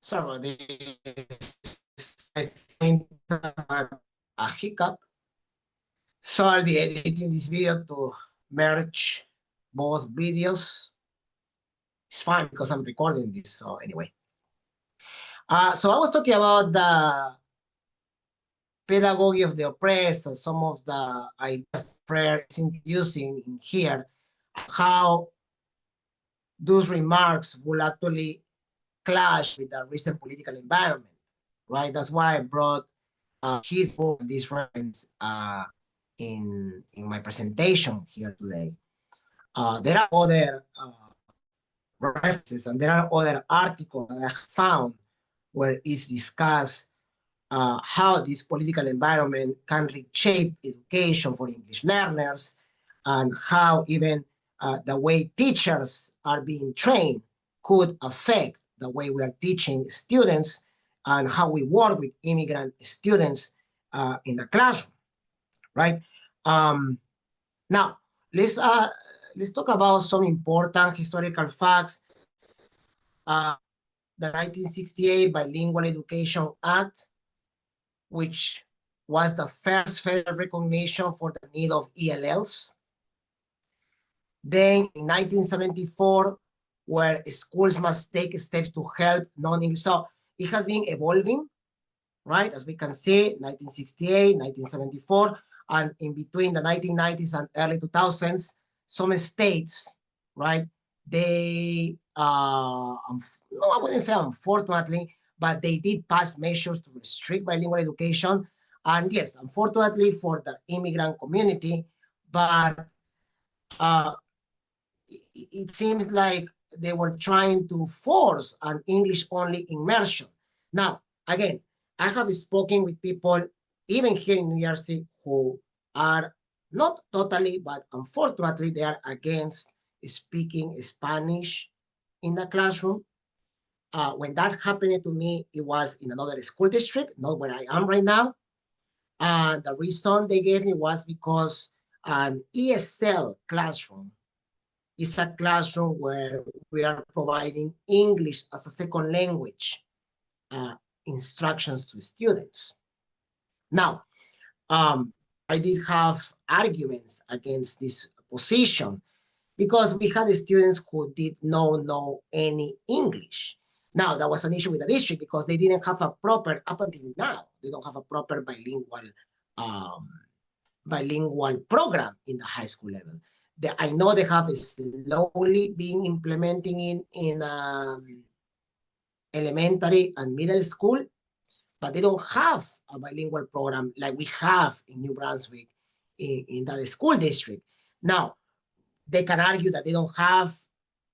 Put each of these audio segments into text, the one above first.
So this, I think, a hiccup. So I'll be editing this video to merge both videos. It's fine because I'm recording this. So anyway, so I was talking about the pedagogy of the oppressed and some of the ideas Freire is introducing in here, how those remarks will actually clash with the recent political environment, right? That's why I brought his book, this reference, in my presentation here today. There are other references and there are other articles that I found where it's discussed how this political environment can reshape education for English learners and how even the way teachers are being trained could affect the way we are teaching students and how we work with immigrant students in the classroom, right? Now, let's talk about some important historical facts. The 1968 Bilingual Education Act, which was the first federal recognition for the need of ELLs. Then in 1974, where schools must take steps to help non-English. So it has been evolving, right? As we can see, 1968, 1974, and in between the 1990s and early 2000s, some states, right, they, no, I wouldn't say unfortunately, but they did pass measures to restrict bilingual education. And yes, unfortunately for the immigrant community, but it seems like they were trying to force an English-only immersion. Now, again, I have spoken with people, even here in New Jersey, who are not totally, but unfortunately, they are against speaking Spanish in the classroom. When that happened to me, it was in another school district, not where I am right now. And the reason they gave me was because an ESL classroom is a classroom where we are providing English as a second language instructions to students. Now, I did have arguments against this position because we had students who did not know any English. Now, that was an issue with the district because they didn't have a proper, up until now, they don't have a proper bilingual program in the high school level. I know they have slowly been implementing in elementary and middle school, but they don't have a bilingual program like we have in New Brunswick in that school district. Now, they can argue that they don't have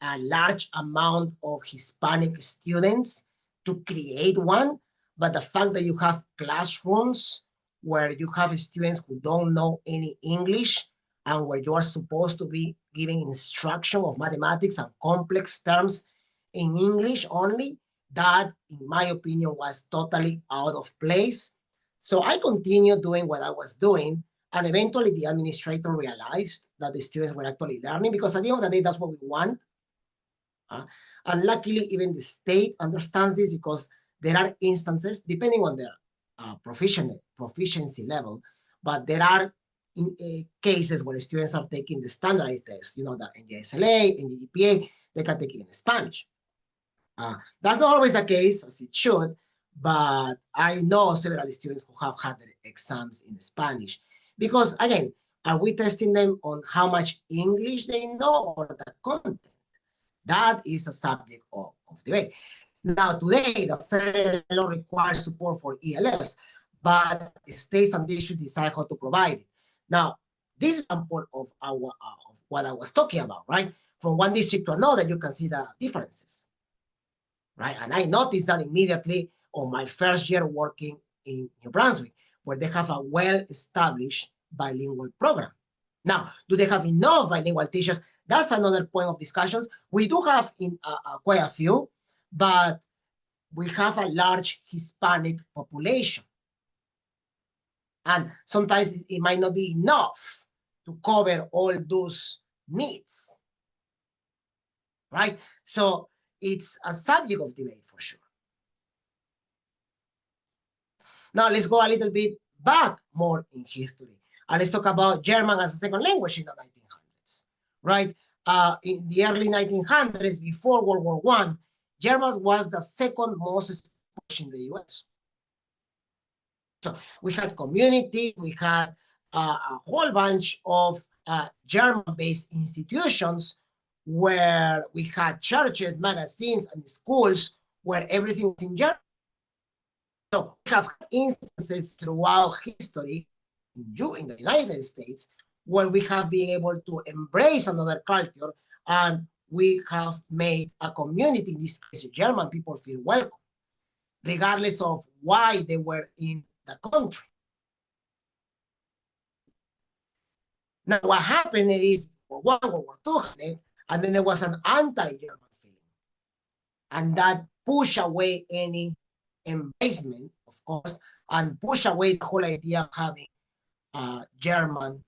a large amount of Hispanic students to create one, but the fact that you have classrooms where you have students who don't know any English and where you are supposed to be giving instruction of mathematics and complex terms in English only, that, in my opinion, was totally out of place. So I continued doing what I was doing, and eventually the administrator realized that the students were actually learning, because at the end of the day, that's what we want. And luckily, even the state understands this, because there are instances, depending on their proficiency level, but there are cases where students are taking the standardized tests, you know, the NJSLA, NJGPA, they can take it in Spanish. That's not always the case, as it should, but I know several students who have had their exams in Spanish. Because, again, are we testing them on how much English they know or the content? That is a subject of debate. Now, today, the federal law requires support for ELS, but states and districts decide how to provide it. Now, this is an example of what I was talking about, right? From one district to another, you can see the differences, right? And I noticed that immediately on my first year working in New Brunswick, where they have a well-established bilingual program. Now, do they have enough bilingual teachers? That's another point of discussions. We do have quite a few, but we have a large Hispanic population. And sometimes it might not be enough to cover all those needs, right? So it's a subject of debate for sure. Now let's go a little bit back more in history. And let's talk about German as a second language in the 1900s, right? In the early 1900s, before World War I, German was the second most spoken in the US. So we had communities, we had a whole bunch of German-based institutions where we had churches, magazines, and schools where everything was in German. So we have instances throughout history in the United States where we have been able to embrace another culture, and we have made a community, in this case, German people feel welcome, regardless of why they were in the country. Now, what happened is World War I, World War II happened, and then there was an anti-German feeling. And that pushed away any embracement, of course, and pushed away the whole idea of having German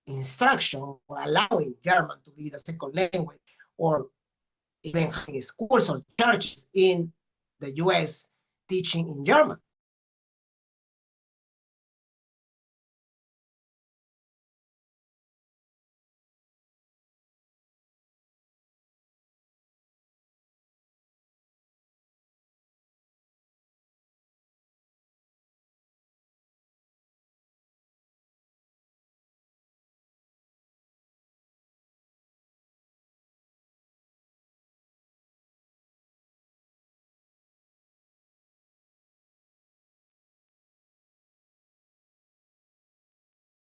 instruction or allowing German to be the second language, or even having schools or churches in the US teaching in German.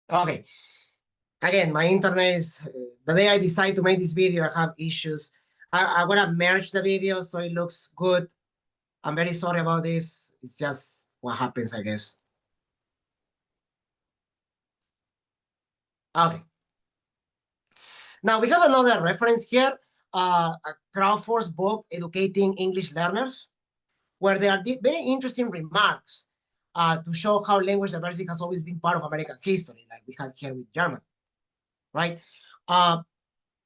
Okay, again, my internet is, the day I decide to make this video, I have issues. I'm gonna merge the video so it looks good. I'm very sorry about this. It's just what happens, I guess. Okay. Now we have another reference here, Crawford's book, Educating English Learners, where there are very interesting remarks to show how language diversity has always been part of American history, like we had here with German, right?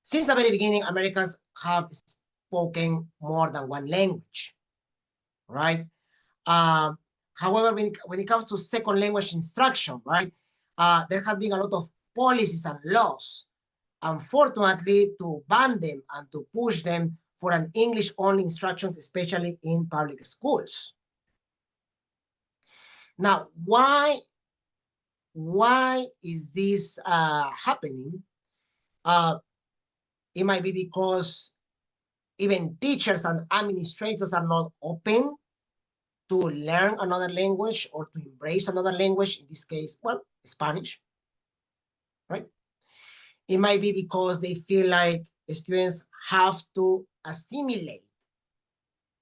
Since the very beginning, Americans have spoken more than one language, right? However, when it comes to second language instruction, right, there have been a lot of policies and laws, unfortunately, to ban them and to push them for an English-only instruction, especially in public schools. Now, why is this happening? It might be because even teachers and administrators are not open to learn another language or to embrace another language, in this case, well, Spanish, right? It might be because they feel like students have to assimilate.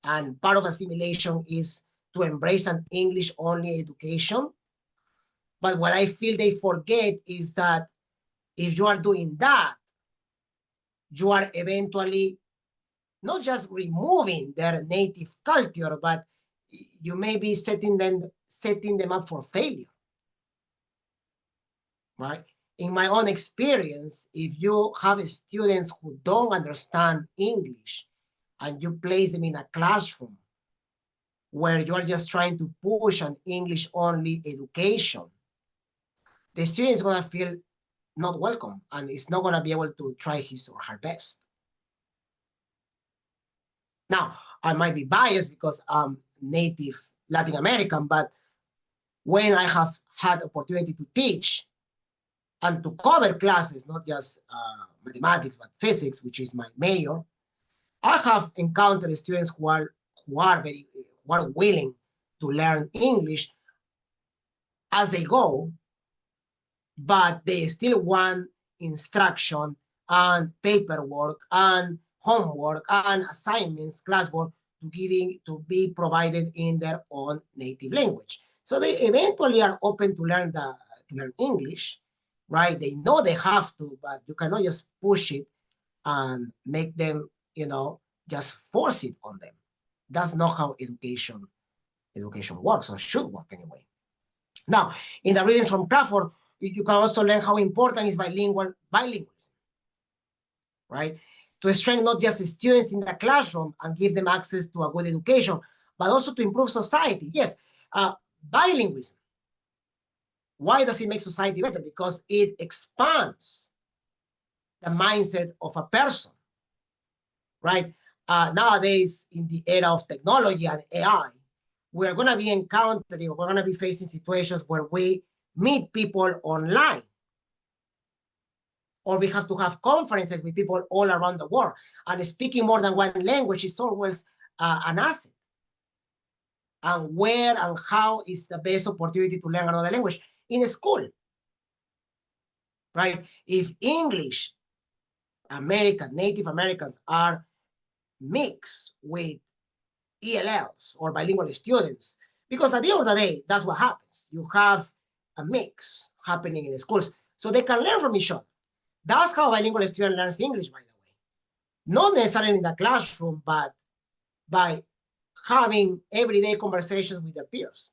And part of assimilation is to embrace an English-only education. But what I feel they forget is that if you are doing that, you are eventually not just removing their native culture, but you may be setting them up for failure, right? In my own experience, if you have students who don't understand English and you place them in a classroom where you are just trying to push an English-only education, the student is going to feel not welcome and is not going to be able to try his or her best. Now, I might be biased because I'm native Latin American, but when I have had opportunity to teach and to cover classes, not just mathematics, but physics, which is my major, I have encountered students who are willing to learn English as they go, but they still want instruction and paperwork and homework and assignments, classwork to be provided in their own native language. So they eventually are open to learn English, right? They know they have to, but you cannot just push it and make them, just force it on them. That's not how education works, or should work anyway. Now, in the readings from Crawford, you can also learn how important is bilingualism, right? To strengthen not just students in the classroom and give them access to a good education, but also to improve society. Yes, bilingualism. Why does it make society better? Because it expands the mindset of a person, right? Nowadays, in the era of technology and AI, we're going to be encountering, we're going to be facing situations where we meet people online, or we have to have conferences with people all around the world. And speaking more than one language is always an asset. And where and how is the best opportunity to learn another language? In a school, right? If English, Native Americans are mixed with ELLs or bilingual students, because at the end of the day, that's what happens. You have a mix happening in the schools, so they can learn from each other. That's how a bilingual student learns English, by the way. Not necessarily in the classroom, but by having everyday conversations with their peers.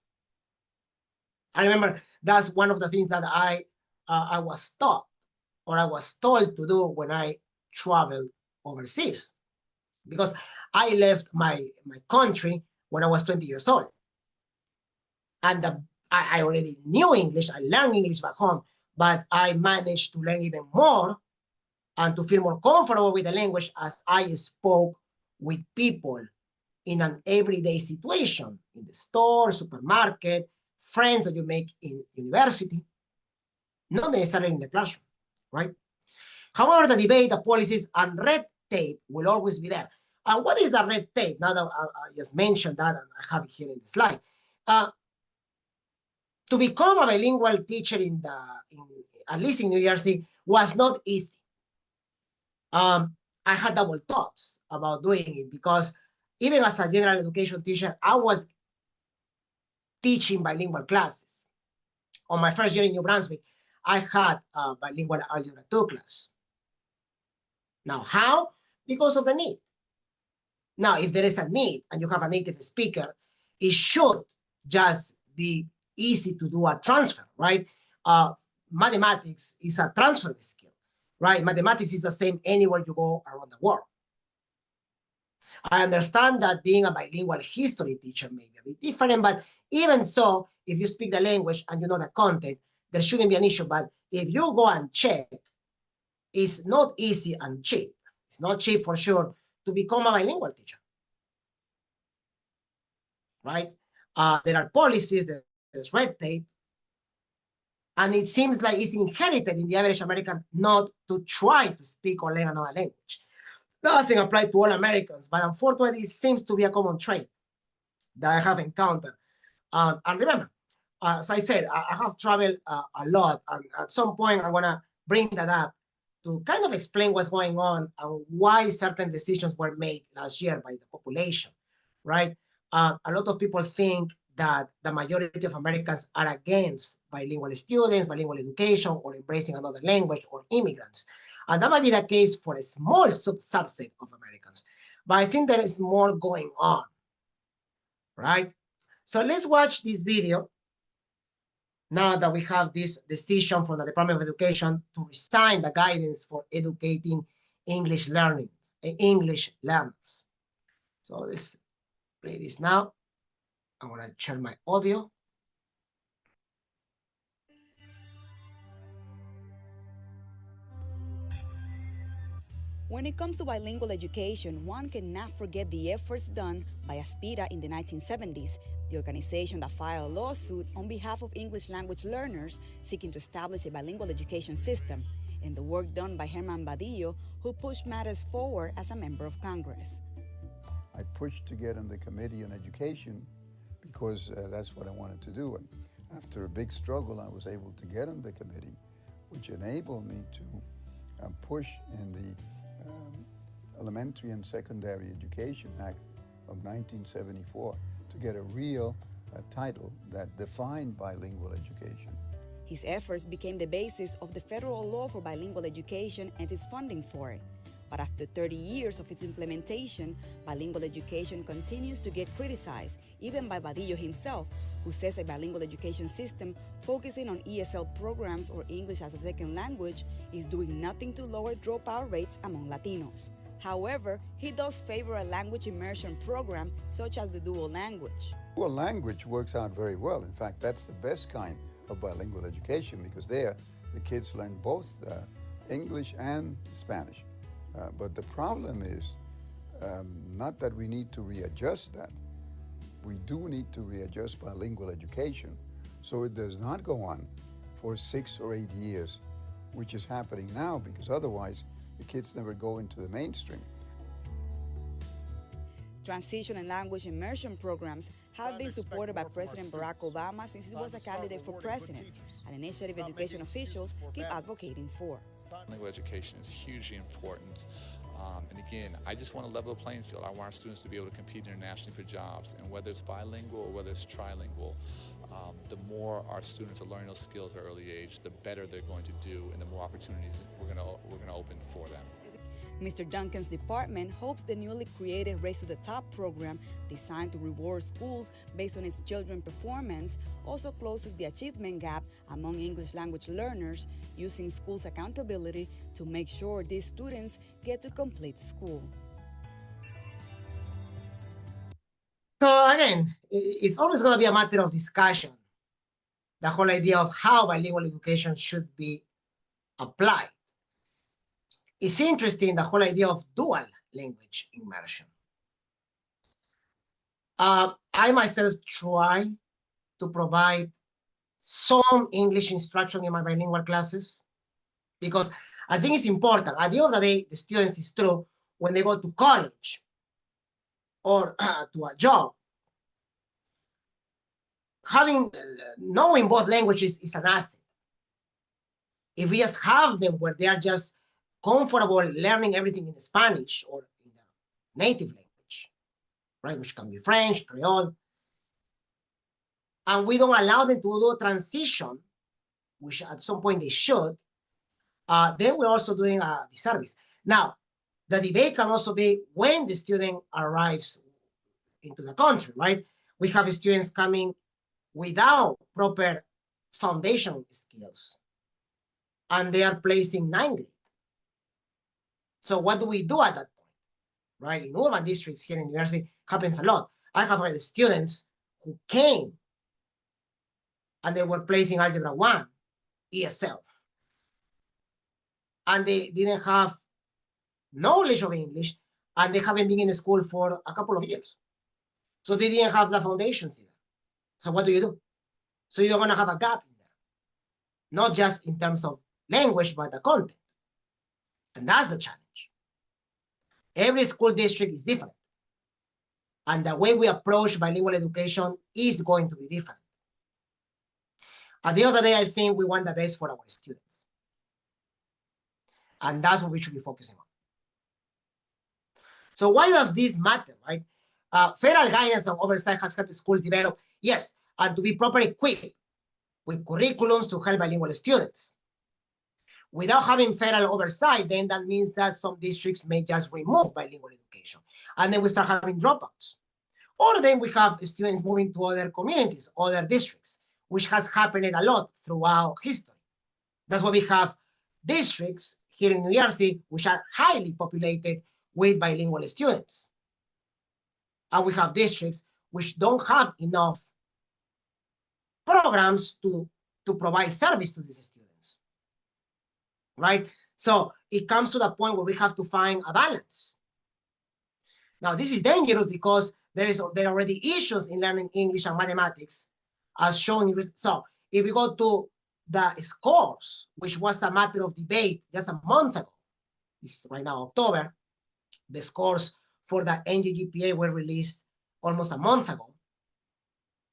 I remember that's one of the things that I was taught, or I was told to do when I traveled overseas, because I left my country when I was 20 years old. And I already knew English. I learned English back home, but I managed to learn even more and to feel more comfortable with the language as I spoke with people in an everyday situation, in the store, supermarket, friends that you make in university, not necessarily in the classroom, right? However, the debate, the policies, and red tape will always be there. And what is the red tape? Now that I just mentioned that, and I have it here in the slide. To become a bilingual teacher at least in New Jersey, was not easy. I had double thoughts about doing it, because even as a general education teacher, I was teaching bilingual classes. On my first year in New Brunswick, I had a bilingual algebra 2 class. Now, how? Because of the need. Now, if there is a need and you have a native speaker, it should just be easy to do a transfer, right? Mathematics is a transfer skill, right? Mathematics is the same anywhere you go around the world. I understand that being a bilingual history teacher may be a bit different, but even so, if you speak the language and you know the content, there shouldn't be an issue. But if you go and check, it's not easy and cheap. It's not cheap for sure to become a bilingual teacher, right? There are policies, there's red tape, and it seems like it's inherited in the average American not to try to speak or learn another language. Doesn't apply to all Americans, but unfortunately, it seems to be a common trait that I have encountered. And remember, as I said, I have traveled a lot, and at some point, I'm gonna bring that up to kind of explain what's going on and why certain decisions were made last year by the population, right? A lot of people think that the majority of Americans are against bilingual students, bilingual education, or embracing another language, or immigrants. And that might be the case for a small subset of Americans. But I think there is more going on, right? So let's watch this video now that we have this decision from the Department of Education to resign the guidance for educating English learners. So let's play this now. I'm gonna share my audio. When it comes to bilingual education, one cannot forget the efforts done by ASPIRA in the 1970s, the organization that filed a lawsuit on behalf of English language learners seeking to establish a bilingual education system, and the work done by Herman Badillo, who pushed matters forward as a member of Congress. I pushed to get on the Committee on Education because that's what I wanted to do. And after a big struggle, I was able to get on the committee, which enabled me to push in the Elementary and Secondary Education Act of 1974 to get a real title that defined bilingual education. His efforts became the basis of the federal law for bilingual education and its funding for it. But after 30 years of its implementation, bilingual education continues to get criticized, even by Badillo himself, who says a bilingual education system focusing on ESL programs or English as a second language is doing nothing to lower dropout rates among Latinos. However, he does favor a language immersion program such as the dual language. Well, language works out very well. In fact, that's the best kind of bilingual education because there the kids learn both English and Spanish. But the problem is not that we need to readjust that. We do need to readjust bilingual education so it does not go on for 6 or 8 years, which is happening now because otherwise the kids never go into the mainstream. Transition and language immersion programs have been supported by President Barack Obama since he was a candidate for president, an initiative education officials keep advocating for. Bilingual education is hugely important. And again, I just want to level the playing field. I want our students to be able to compete internationally for jobs. And whether it's bilingual or whether it's trilingual, the more our students are learning those skills at an early age, the better they're going to do and the more opportunities we're going to open for them. Mr. Duncan's department hopes the newly created Race to the Top program, designed to reward schools based on its children's performance, also closes the achievement gap among English language learners, using schools' accountability to make sure these students get to complete school. So again, it's always going to be a matter of discussion, the whole idea of how bilingual education should be applied. It's interesting, the whole idea of dual language immersion. I myself try to provide some English instruction in my bilingual classes because I think it's important. At the end of the day, the students, is true, when they go to college or to a job, knowing both languages is an asset. If we just have them where they are just comfortable learning everything in Spanish or in their native language, right, which can be French, Creole, and we don't allow them to do a transition, which at some point they should, then we're also doing a disservice. Now, the debate can also be when the student arrives into the country, right? We have students coming without proper foundation skills, and they are placed in 9th grade. So what do we do at that point, right? In urban districts here in the university, happens a lot. I have had students who came and they were placed in Algebra 1, ESL, and they didn't have knowledge of English, and they haven't been in school for a couple of years. So they didn't have the foundations either. So what do? So you're going to have a gap in there, not just in terms of language, but the content. And that's the challenge. Every school district is different. And the way we approach bilingual education is going to be different. At the end of the day, I think we want the best for our students. And that's what we should be focusing on. So why does this matter, right? Federal guidance and oversight has helped schools develop, yes, and to be properly equipped with curriculums to help bilingual students. Without having federal oversight, then that means that some districts may just remove bilingual education. And then we start having dropouts. Or then we have students moving to other communities, other districts, which has happened a lot throughout history. That's why we have districts here in New Jersey, which are highly populated with bilingual students. And we have districts which don't have enough programs to provide service to these students, right? So it comes to the point where we have to find a balance. Now, this is dangerous because there are already issues in learning English and mathematics, as shown in. So if we go to the scores, which was a matter of debate just a month ago, it's right now October, the scores for the NGGPA were released almost a month ago.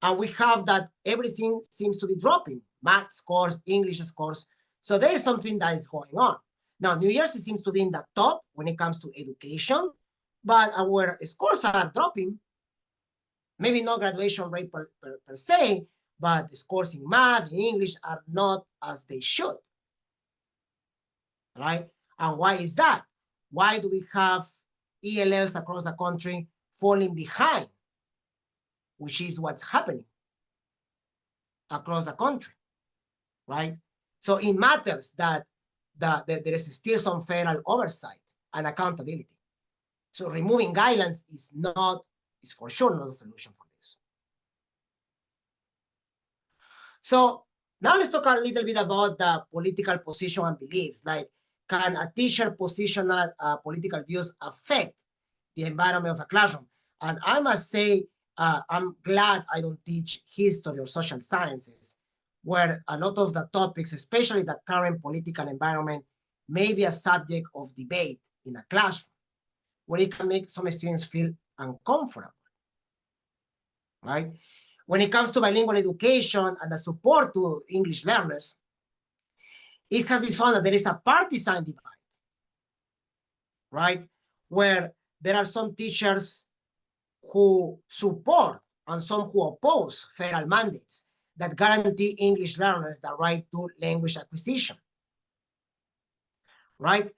And we have that everything seems to be dropping, math scores, English scores. So there is something that is going on. Now, New Jersey seems to be in the top when it comes to education, but our scores are dropping. Maybe not graduation rate per se, but the scores in math, in English are not as they should, right? And why is that? Why do we have ELLs across the country falling behind, which is what's happening across the country, right? So it matters that there is still some federal oversight and accountability. So removing guidelines is for sure not a solution for this. So now let's talk a little bit about the political position and beliefs. Like, can a teacher positional political views affect the environment of a classroom? And I must say, I'm glad I don't teach history or social sciences, where a lot of the topics, especially the current political environment, may be a subject of debate in a classroom, where it can make some students feel uncomfortable, right? When it comes to bilingual education and the support to English learners, it has been found that there is a partisan divide, right? Where there are some teachers who support and some who oppose federal mandates that guarantee English learners the right to language acquisition, right?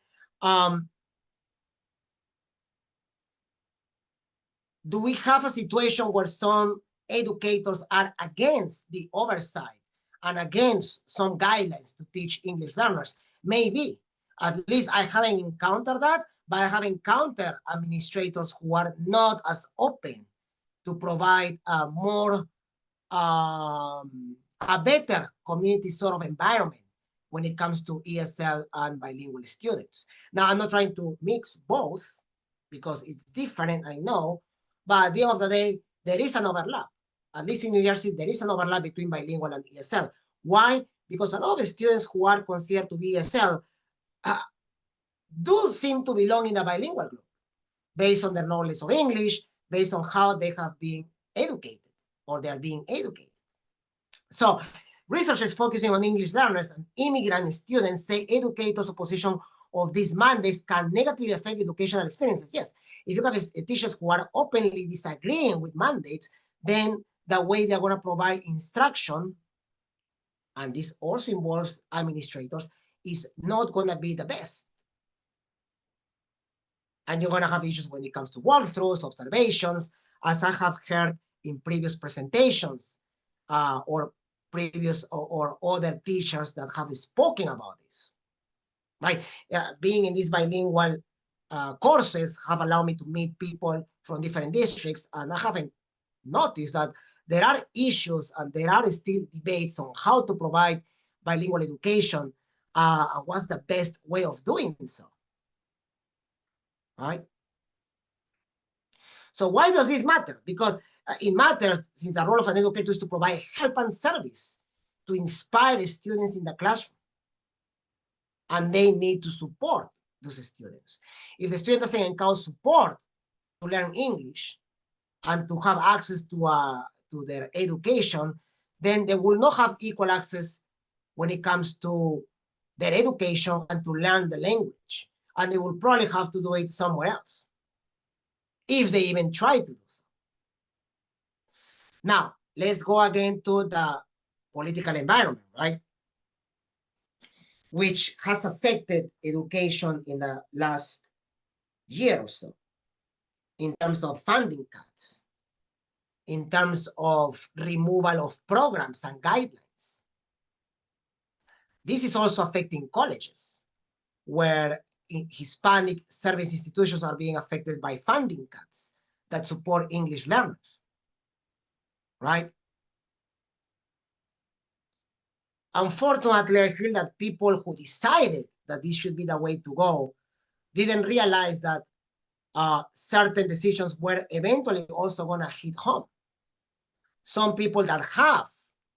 Do we have a situation where some educators are against the oversight and against some guidelines to teach English learners? Maybe. At least I haven't encountered that, but I have encountered administrators who are not as open to provide a better community sort of environment when it comes to ESL and bilingual students. Now, I'm not trying to mix both because it's different, I know, but at the end of the day, there is an overlap. At least in New Jersey, there is an overlap between bilingual and ESL. Why? Because a lot of students who are considered to be ESL do seem to belong in the bilingual group based on their knowledge of English, based on how they have been educated or they are being educated. So researchers focusing on English learners and immigrant students say educators' opposition of these mandates can negatively affect educational experiences. Yes, if you have teachers who are openly disagreeing with mandates, then the way they're going to provide instruction, and this also involves administrators, is not going to be the best. And you're going to have issues when it comes to walkthroughs, observations, as I have heard in previous presentations or previous or other teachers that have spoken about this, right? Being in these bilingual courses have allowed me to meet people from different districts, and I haven't noticed that there are issues and there are still debates on how to provide bilingual education and what's the best way of doing so, right? So why does this matter? Because it matters since the role of an educator is to provide help and service to inspire students in the classroom. And they need to support those students. If the student doesn't encounter support to learn English and to have access to their education, then they will not have equal access when it comes to their education and to learn the language. And they will probably have to do it somewhere else, if they even try to do so. Now, let's go again to the political environment, right? Which has affected education in the last year or so, in terms of funding cuts, in terms of removal of programs and guidelines. This is also affecting colleges, where Hispanic service institutions are being affected by funding cuts that support English learners, right? Unfortunately, I feel that people who decided that this should be the way to go didn't realize that certain decisions were eventually also going to hit home. Some people that have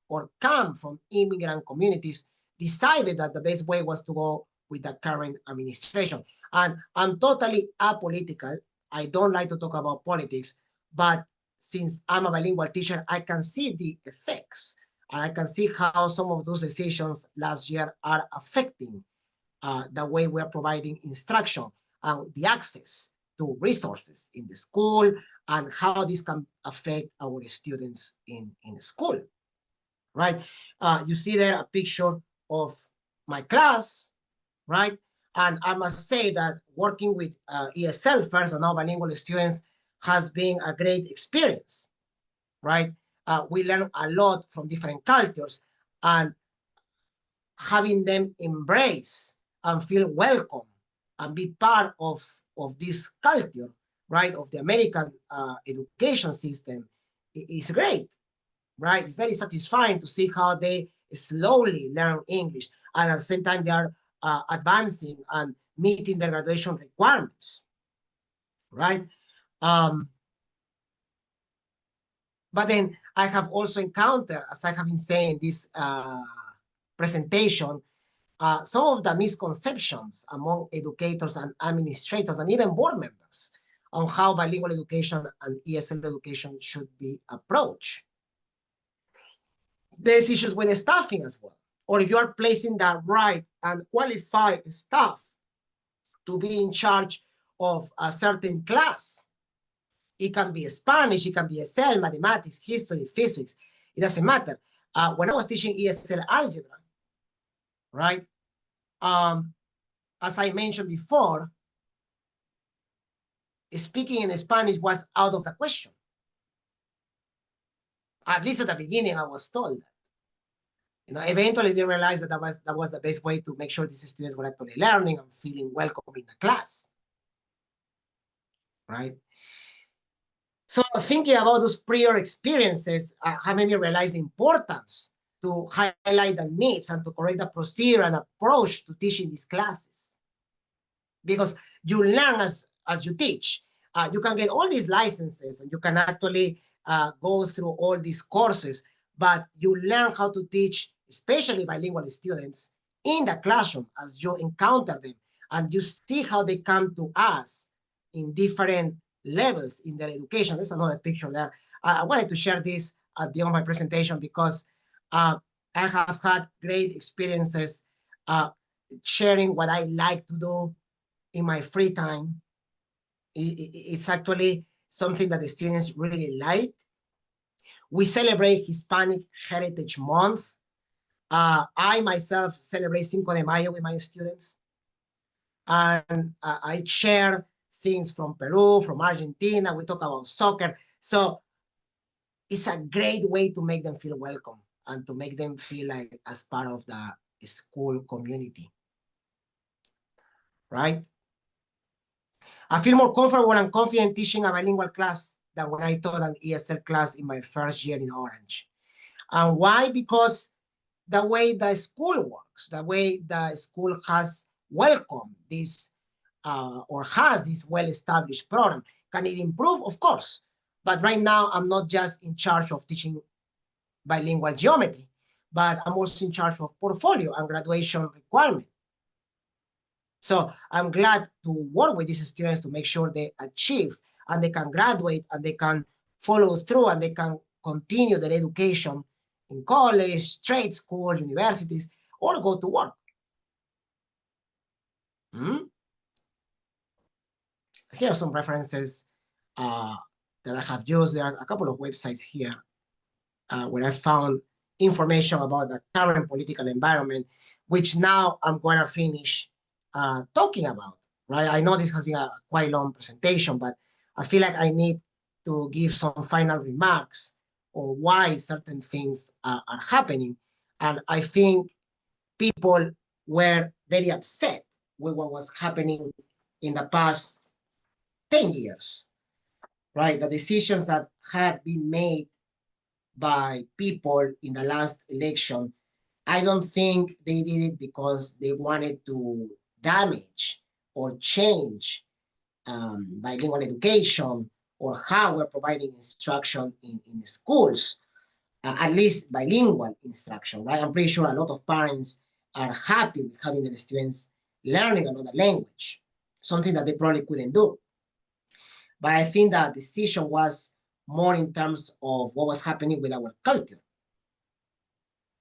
or come from immigrant communities decided that the best way was to go with the current administration. And I'm totally apolitical. I don't like to talk about politics, but since I'm a bilingual teacher, I can see the effects. And I can see how some of those decisions last year are affecting the way we're providing instruction and the access to resources in the school and how this can affect our students in school, right? You see there a picture of my class, right? And I must say that working with ESL first and now bilingual students has been a great experience, right? We learn a lot from different cultures, and having them embrace and feel welcome and be part of this culture right, of the American education system is great, right? It's very satisfying to see how they slowly learn English, and at the same time they are advancing and meeting the graduation requirements, right? But then I have also encountered, as I have been saying in this presentation, some of the misconceptions among educators and administrators and even board members on how bilingual education and ESL education should be approached. There's issues with the staffing as well. Or if you are placing the right and qualified staff to be in charge of a certain class, it can be Spanish, it can be ESL, mathematics, history, physics, it doesn't matter. When I was teaching ESL algebra, right, as I mentioned before, speaking in Spanish was out of the question. At least at the beginning, I was told that. You know, eventually they realized that that was the best way to make sure these students were actually learning and feeling welcome in the class, right? So thinking about those prior experiences have made me realize the importance to highlight the needs and to correct the procedure and approach to teaching these classes. Because you learn as you teach. You can get all these licenses and you can actually go through all these courses, but you learn how to teach, especially bilingual students, in the classroom as you encounter them and you see how they come to us in different levels in their education. There's another picture there. I wanted to share this at the end of my presentation because I have had great experiences sharing what I like to do in my free time. It's actually something that the students really like. We celebrate Hispanic Heritage Month. I myself celebrate Cinco de Mayo with my students. And I share things from Peru, from Argentina. We talk about soccer. So it's a great way to make them feel welcome and to make them feel like as part of the school community, right? I feel more comfortable and confident teaching a bilingual class than when I taught an ESL class in my first year in Orange. And why? Because the way the school works, the way the school has welcomed this or has this well-established program. Can it improve? Of course. But right now, I'm not just in charge of teaching bilingual geometry, but I'm also in charge of portfolio and graduation requirement. So I'm glad to work with these students to make sure they achieve and they can graduate and they can follow through and they can continue their education in college, trade schools, universities, or go to work. Here are some references that I have used. There are a couple of websites here where I found information about the current political environment, which now I'm going to finish talking about, right? I know this has been a quite long presentation, but I feel like I need to give some final remarks on why certain things are happening. And I think people were very upset with what was happening in the past 10 years, right? The decisions that had been made by people in the last election, I don't think they did it because they wanted to damage or change bilingual education or how we're providing instruction in schools, at least bilingual instruction, right? I'm pretty sure a lot of parents are happy with having their students learning another language, something that they probably couldn't do. But I think that decision was more in terms of what was happening with our culture,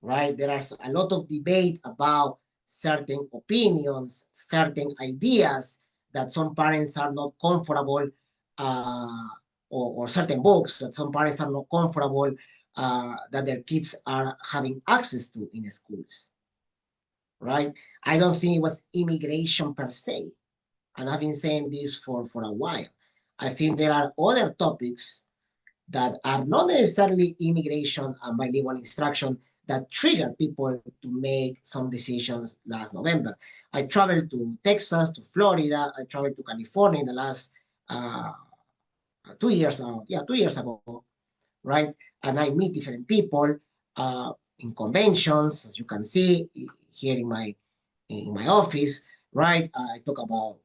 right? There is a lot of debate about certain opinions, certain ideas that some parents are not comfortable, or certain books that some parents are not comfortable that their kids are having access to in schools, right? I don't think it was immigration per se. And I've been saying this for a while. I think there are other topics that are not necessarily immigration and bilingual instruction that trigger people to make some decisions last November. I traveled to Texas, to Florida, I traveled to California in the last 2 years ago, yeah, 2 years ago, right? And I meet different people in conventions, as you can see here in my office, right? I talk about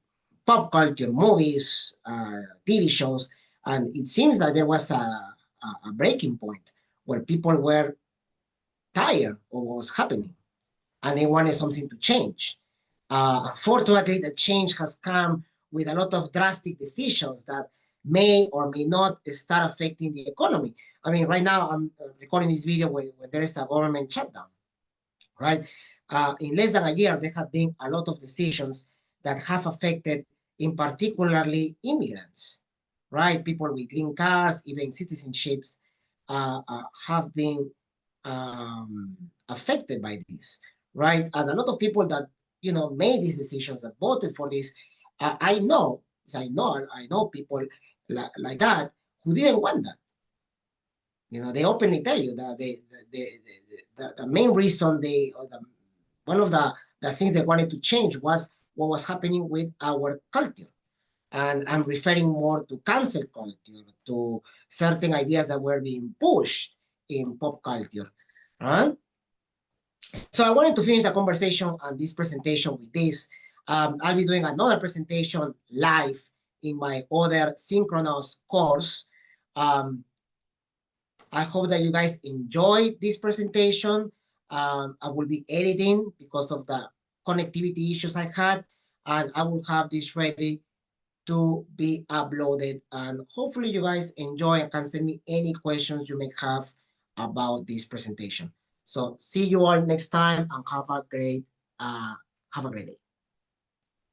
pop culture, movies, TV shows, and it seems that there was a breaking point where people were tired of what was happening and they wanted something to change. Unfortunately, the change has come with a lot of drastic decisions that may or may not start affecting the economy. I mean, right now I'm recording this video when there is a government shutdown, right? In less than a year, there have been a lot of decisions that have affected, in particularly immigrants, right? People with green cards, even citizenships, have been affected by this, right? And a lot of people that made these decisions, that voted for this, I know, I know people like that who didn't want that. They openly tell you that the main reason or one of the things they wanted to change was what was happening with our culture. And I'm referring more to cancel culture, to certain ideas that were being pushed in pop culture. Right? So I wanted to finish the conversation and this presentation with this. I'll be doing another presentation live in my other synchronous course. I hope that you guys enjoyed this presentation. I will be editing because of the connectivity issues I had, and I will have this ready to be uploaded. And hopefully you guys enjoy and can send me any questions you may have about this presentation. So see you all next time and have a great day.